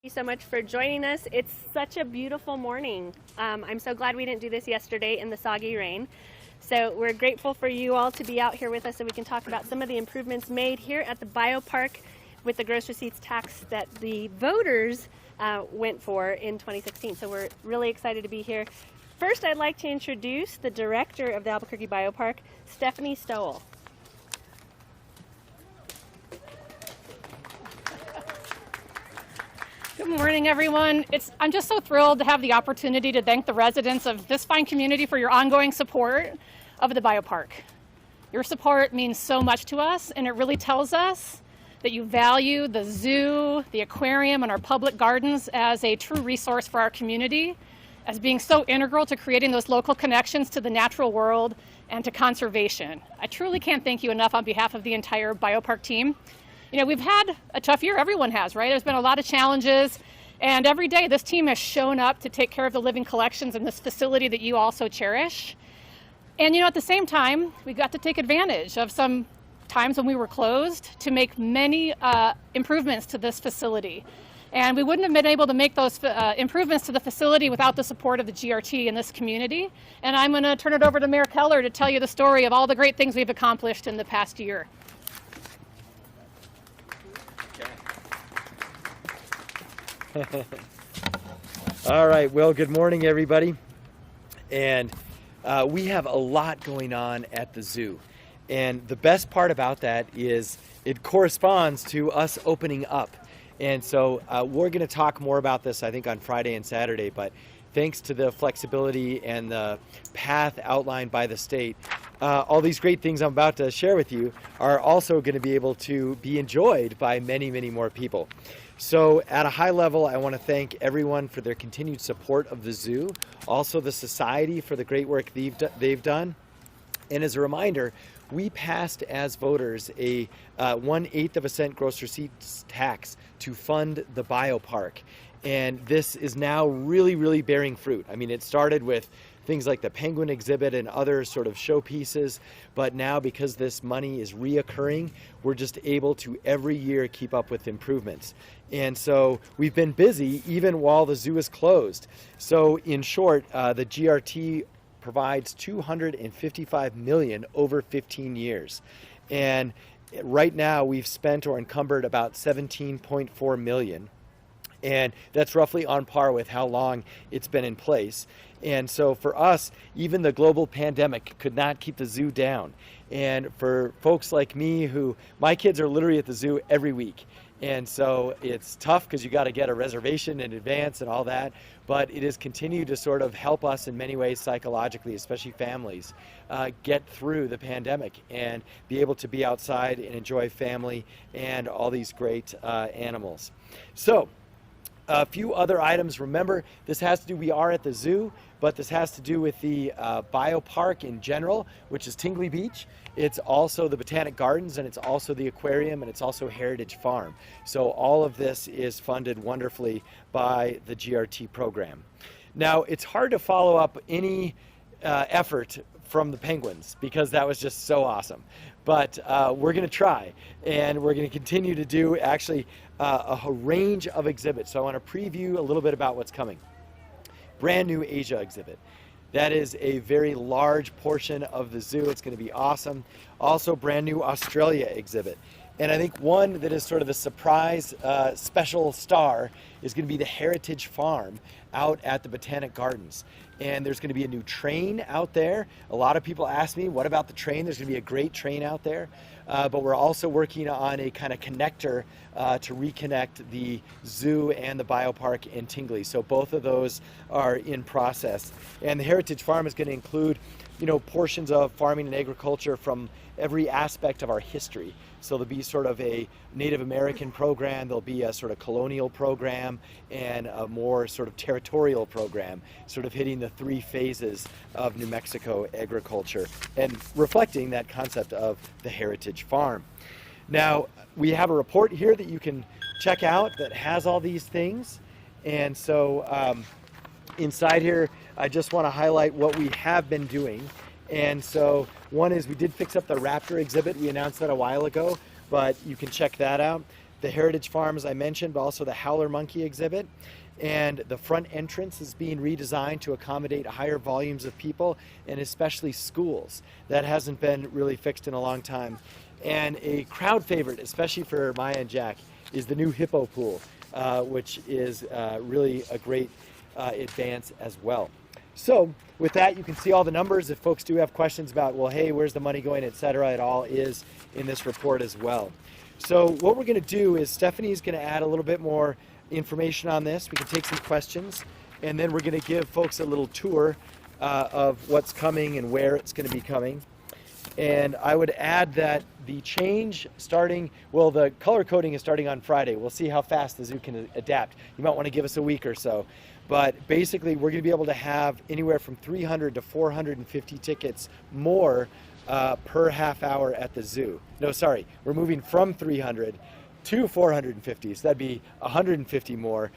Thank you so much for joining us. It's such a beautiful morning. I'm so glad we didn't do this yesterday in the soggy rain. So we're grateful for you all to be out here with us so we can talk about some of the improvements made here at the BioPark with the gross receipts tax that the voters went for in 2016. So we're really excited to be here. First, I'd like to introduce the director of the Albuquerque BioPark, Stephanie Stowell. Good morning, everyone. I'm just so thrilled to have the opportunity to thank the residents of this fine community for your ongoing support of the BioPark. Your support means so much to us, and it really tells us that you value the zoo, the aquarium, and our public gardens as a true resource for our community, as being so integral to creating those local connections to the natural world and to conservation. I truly can't thank you enough on behalf of the entire BioPark team. You know, we've had a tough year, everyone has, right? There's been a lot of challenges, and every day this team has shown up to take care of the living collections in this facility that you also cherish. And you know, at the same time, we got to take advantage of some times when we were closed to make many improvements to this facility. And we wouldn't have been able to make those improvements to the facility without the support of the GRT in this community. And I'm going to turn it over to Mayor Keller to tell you the story of all the great things we've accomplished in the past year. All right, well, good morning, everybody. And we have a lot going on at the zoo. And the best part about that is it corresponds to us opening up. And so we're going to talk more about this, I think, on Friday and Saturday. But thanks to the flexibility and the path outlined by the state, all these great things I'm about to share with you are also going to be able to be enjoyed by many, many more people. So at a high level, I want to thank everyone for their continued support of the zoo, also the society for the great work they've done. And as a reminder, we passed as voters a 1/8 of a cent gross receipts tax to fund the BioPark. And this is now really, really bearing fruit. I mean, it started with things like the penguin exhibit and other sort of showpieces, but now because this money is reoccurring, we're just able to every year keep up with improvements. And so we've been busy even while the zoo is closed. So in short, the GRT provides $255 million over 15 years. And right now we've spent or encumbered about $17.4 million. And that's roughly on par with how long it's been in place. And so for us, even the global pandemic could not keep the zoo down. And for folks like me my kids are literally at the zoo every week. And so it's tough because you got to get a reservation in advance and all that, but it has continued to sort of help us in many ways psychologically, especially families, get through the pandemic and be able to be outside and enjoy family and all these great animals. So a few other items. Remember, we are at the zoo, but this has to do with the BioPark in general, which is Tingley Beach. It's also the Botanic Gardens, and it's also the aquarium, and it's also Heritage Farm. So all of this is funded wonderfully by the GRT program. Now, it's hard to follow up any effort from the penguins because that was just so awesome. But we're going to try, and we're going to continue to do actually a range of exhibits. So I want to preview a little bit about what's coming. Brand new Asia exhibit. That is a very large portion of the zoo. It's going to be awesome. Also, brand new Australia exhibit. And I think one that is sort of a surprise special star is going to be the Heritage Farm out at the Botanic Gardens. And there's going to be a new train out there. A lot of people ask me, what about the train? There's going to be a great train out there. But we're also working on a kind of connector to reconnect the zoo and the BioPark in Tingley. So both of those are in process. And the Heritage Farm is going to include, portions of farming and agriculture from every aspect of our history. So there'll be sort of a Native American program, there'll be a sort of colonial program, and a more sort of territorial program, sort of hitting the three phases of New Mexico agriculture and reflecting that concept of the Heritage Farm. Now, we have a report here that you can check out that has all these things. And so inside here, I just want to highlight what we have been doing. And so one is we did fix up the Raptor exhibit. We announced that a while ago, but you can check that out. the heritage farms I mentioned, but also the howler monkey exhibit. And the front entrance is being redesigned to accommodate higher volumes of people, and especially schools. That hasn't been really fixed in a long time. And a crowd favorite, especially for Maya and Jack, is the new hippo pool, which is really a great advance as well. So with that, you can see all the numbers. If folks do have questions about, well, hey, where's the money going, et cetera, it all is in this report as well. So what we're going to do is Stephanie's going to add a little bit more information on this. We can take some questions, and then we're going to give folks a little tour of what's coming and where it's going to be coming. And I would add that the change starting, well, the color coding is starting on Friday. We'll see how fast the zoo can adapt. You might want to give us a week or so. But basically, we're going to be able to have anywhere from 300 to 450 tickets more per half hour at the zoo. No, sorry, we're moving from 300 to 450, so that'd be 150 more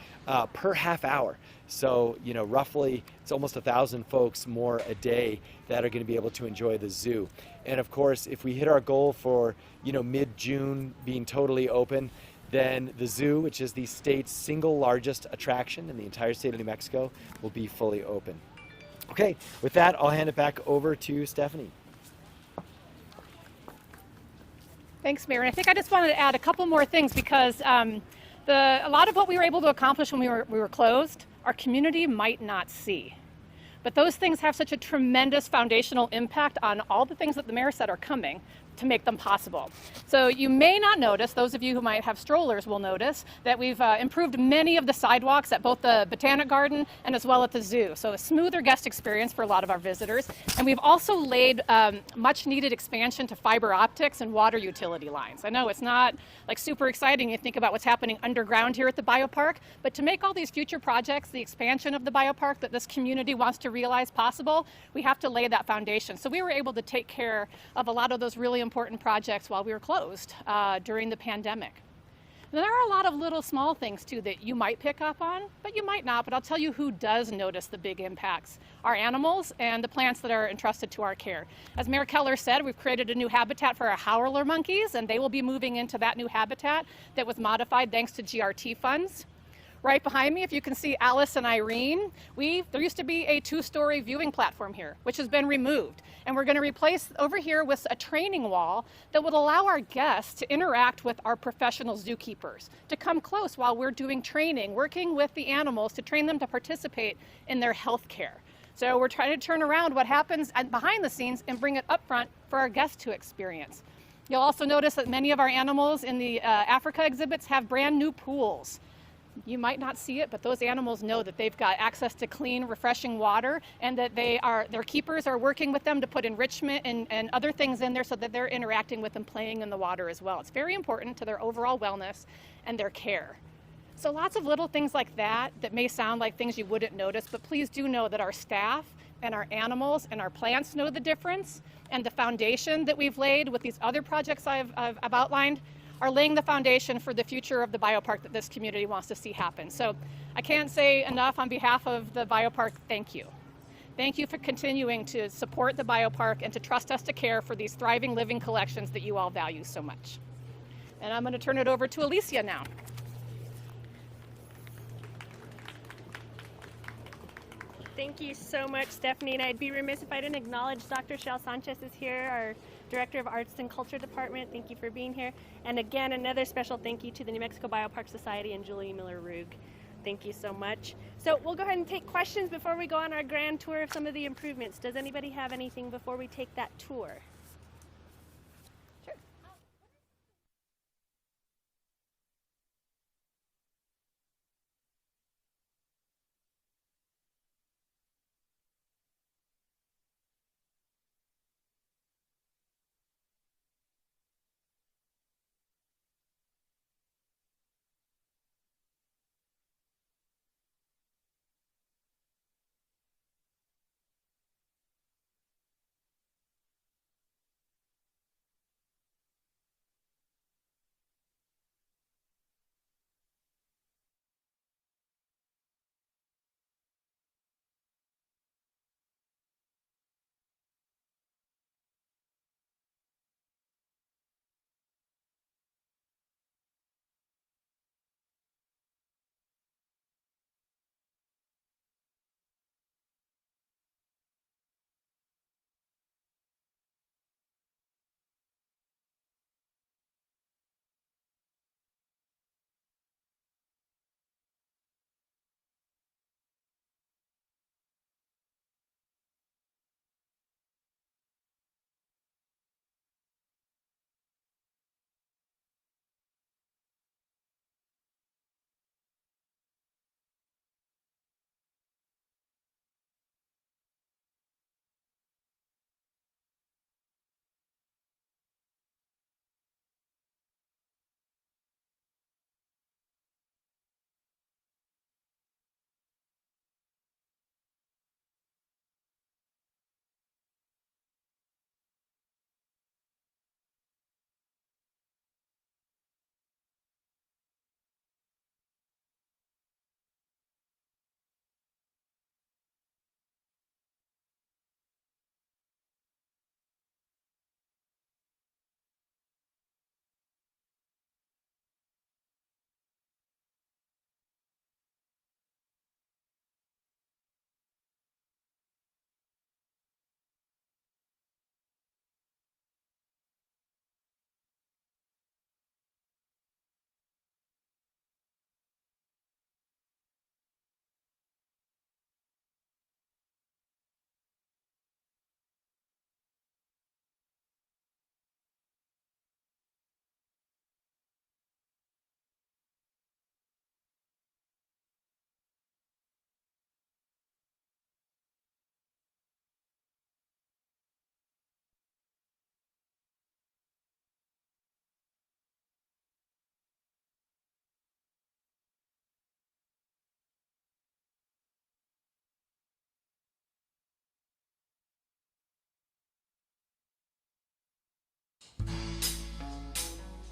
per half hour. So, you know, roughly it's almost 1,000 folks more a day that are going to be able to enjoy the zoo. And of course, if we hit our goal for, you know, mid-June being totally open, then the zoo, which is the state's single largest attraction in the entire state of New Mexico, will be fully open. Okay, with that, I'll hand it back over to Stephanie. Thanks, Mayor. And I think I just wanted to add a couple more things because a lot of what we were able to accomplish when we were closed, our community might not see. But those things have such a tremendous foundational impact on all the things that the mayor said are coming to make them possible. So you may not notice, those of you who might have strollers will notice, that we've improved many of the sidewalks at both the Botanic Garden and as well at the zoo. So a smoother guest experience for a lot of our visitors. And we've also laid much needed expansion to fiber optics and water utility lines. I know it's not like super exciting you think about what's happening underground here at the BioPark, but to make all these future projects, the expansion of the BioPark that this community wants to realize possible, we have to lay that foundation. So we were able to take care of a lot of those really important projects while we were closed during the pandemic. And there are a lot of little small things too that you might pick up on, but you might not, but I'll tell you who does notice the big impacts. Our animals and the plants that are entrusted to our care. As Mayor Keller said, we've created a new habitat for our howler monkeys, and they will be moving into that new habitat that was modified thanks to GRT funds. Right behind me, if you can see Alice and Irene, there used to be a 2-story viewing platform here, which has been removed. And we're going to replace over here with a training wall that would allow our guests to interact with our professional zookeepers, to come close while we're doing training, working with the animals to train them to participate in their health care. So we're trying to turn around what happens behind the scenes and bring it up front for our guests to experience. You'll also notice that many of our animals in the Africa exhibits have brand new pools. You might not see it, but those animals know that they've got access to clean, refreshing water, and that their keepers are working with them to put enrichment and other things in there so that they're interacting with and playing in the water as well. It's very important to their overall wellness and their care. So lots of little things like that may sound like things you wouldn't notice, but please do know that our staff and our animals and our plants know the difference, and the foundation that we've laid with these other projects I've outlined are laying the foundation for the future of the BioPark that this community wants to see happen. So I can't say enough on behalf of the BioPark, thank you. Thank you for continuing to support the BioPark and to trust us to care for these thriving living collections that you all value so much. And I'm going to turn it over to Alicia now. Thank you so much, Stephanie. And I'd be remiss if I didn't acknowledge Dr. Shel Sanchez is here, our Director of Arts and Culture Department. Thank you for being here. And again, another special thank you to the New Mexico BioPark Society and Julie Miller-Rugg. Thank you so much. So we'll go ahead and take questions before we go on our grand tour of some of the improvements. Does anybody have anything before we take that tour?